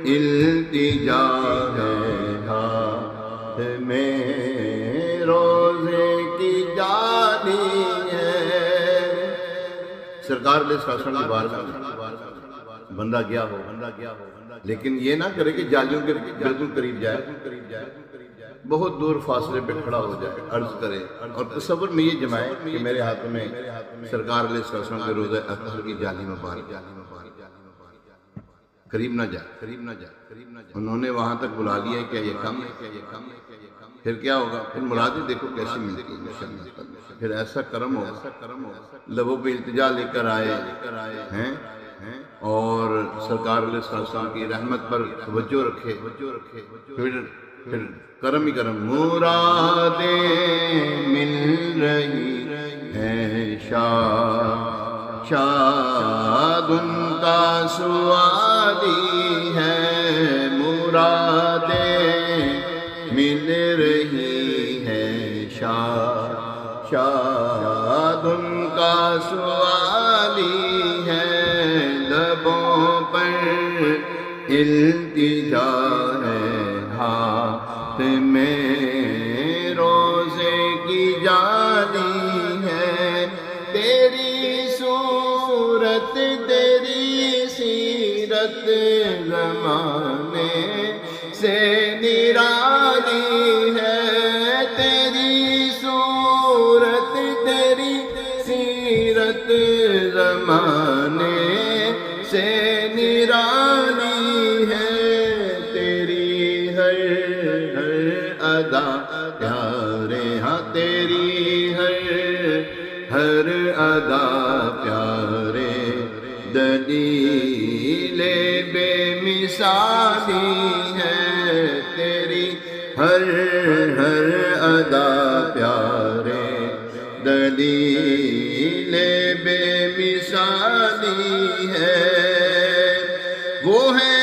التجا ہے ہاتھ میں روزے کی جالی ہے۔ سرکار علیہ السلام کی بارگاہ میں بندہ گیا ہو لیکن یہ نہ کرے کہ جالیوں کے بالکل قریب جائے، بہت دور فاصلے پہ کھڑا ہو جائے، عرض کرے اور تصور میں یہ جمائے کہ میرے ہاتھ میں سرکار علیہ السلام کے روزہ اطہر کی جالی مبارک، قریب نہ جائے۔ انہوں نے وہاں تک بلا لیا کہ یہ کم ہے، پھر کیا ہوگا؟ پھر مرادیں دیکھو کیسی ملتی ہیں، پھر ایسا کرم ہوگا، لبوں پہ التجا لے کر آئے ہیں اور سرکار علیہ السلام کی رحمت پر توجہ رکھے، پھر کرم ہی کرم۔ مرادیں مل رہی ہیں شاد ان کا سوالی ہے، مرادیں مل رہی ہیں شاد ان کا سوالی ہے، لبوں پر التجا ہے ہاتھ میں روزے کی جالی ہے، تیری صورت تیری سیرت زمانے سے نرالی ہے، تیری صورت تیری سیرت زمانے سے نرالی ہے، تیری ہر ادا پیارے، ہاں تیری ہر ادا پیارے، دلیل بے مثالی ہے، تیری ہر ادا پیارے، دلیل بے مثالی ہے، وہ ہے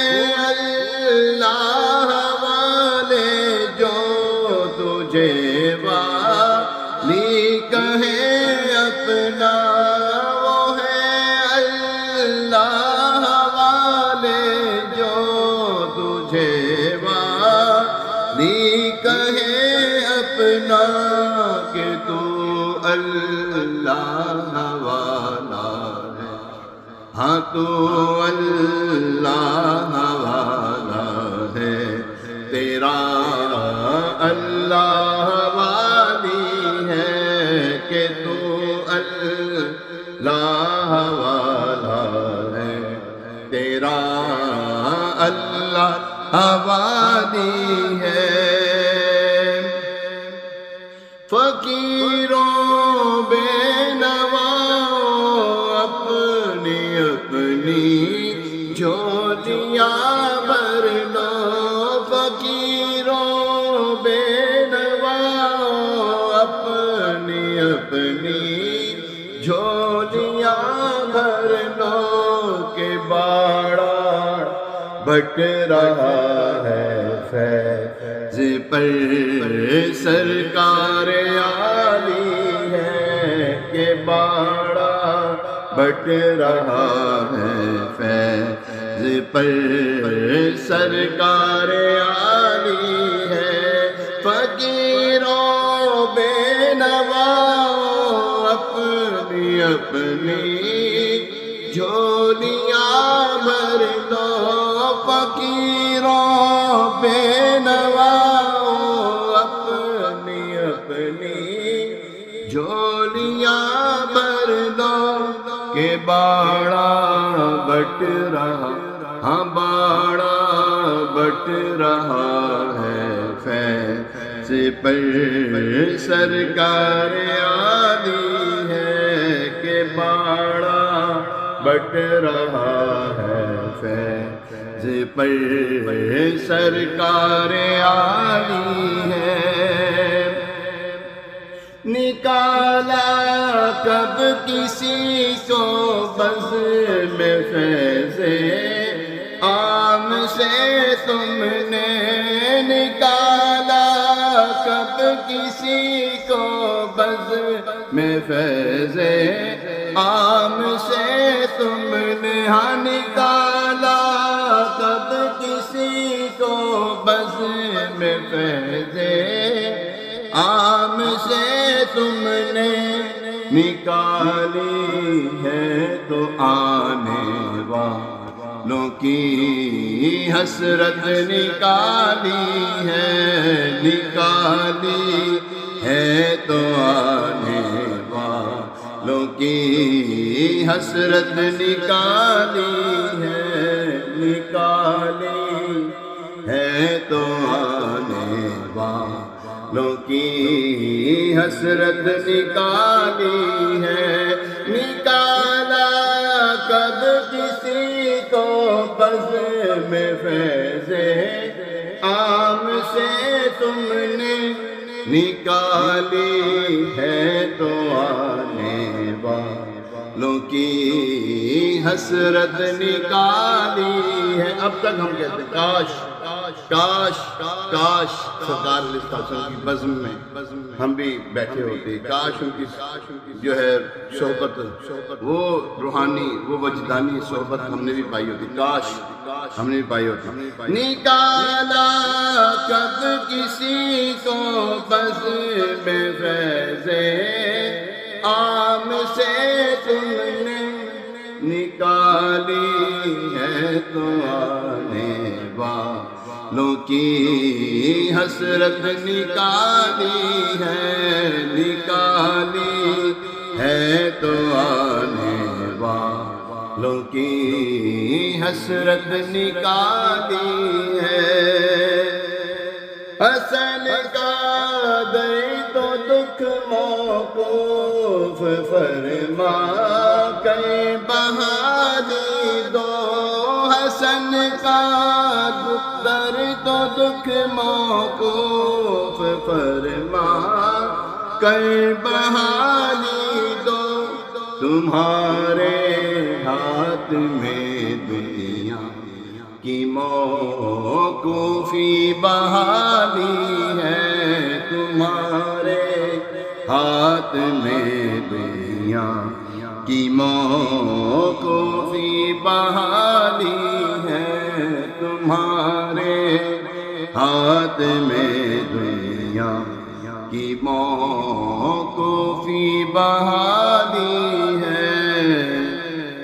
اللہ والے جو تجھے والی کہے اپنا، وہ ہے اللہ والے جو تجھے والی کہے اپنا، کہ تو اللہ والا ہے، ہاں تو اللہ والا ہے، تیرا اللہ والی ہے، کہ تو اللہ والا ہے، تیرا اللہ والی ہے، فقیروں بے نواؤں اپنی اپنی جھولیاں بھر لو، فقیروں بے نواؤں اپنی اپنی جھولیاں بھر لو، کہ باڑا بٹ رہا ہے فیض پر سرکار عالی ہے، کہ باڑا بٹ رہا ہے فیض پر سرکار عالی ہے، فقیروں بے نواؤں اپنی اپنی جھولیاں بھر لو، فقیروں بے نواؤں اپنی اپنی جھولیاں بھر لو، کہ باڑا بٹ رہا، ہاں باڑا بٹ رہا ہے فیض پر سرکار عالی ہے، کہ باڑا بٹ رہا ہے فیض پر سرکار عالی ہے، نکالا کب کسی کو بزم فیض عام سے تم نے، نکالا کب کسی کو بزم فیض عام سے تم نے، ہاں نکالا کب کسی فیض عام سے تم نے نکالی ہے تو آنے والوں کی حسرت نکالی ہے تو آنے والوں کی حسرت نکالی ہے تو آنے والوں کی حسرت نکالی ہے نکالا کب کسی کو بزم فیض عام سے تم نے نکالی ہے تو آنے والوں کی حسرت نکالی ہے. اب تک ہم کہتے ہیں کاش کاش کاش سرکار علیہ السلام کی بزم میں ہم بھی بیٹھے ہوتے, کاش ان کی جو ہے صحبت وہ روحانی وہ وجدانی صحبت ہم نے بھی پائی ہوتی, کاش ہم نے بھی پائی ہوتی. نکالا کب کسی کو بزم فیض عام سے تم نے نکالی ہے تو آنے والوں کی حسرت نکالی ہے تو آنے والوں کی حسرت نکالی ہے. حسن کا درد و دکھ موقوف فرما کہیں بہانی دو, حسن کا درد و دکھ موقوف فرما کہیں بہانی دو, تمہارے ہاتھ میں دنیا کی موقوفی بحالی ہے, تمہارے ہاتھ میں دنیا کی موقوفی بحالی ہے, تمہارے ہاتھ میں دنیا کی موقوفی بحالی ہے.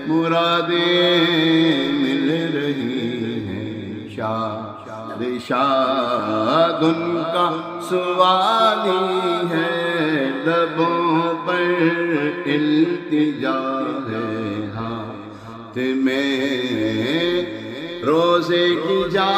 مرادیں مل رہی ہیں شاد ان کا سوالی ہے, لبوں پر التجا ہے ہاتھ میں روزے کی جا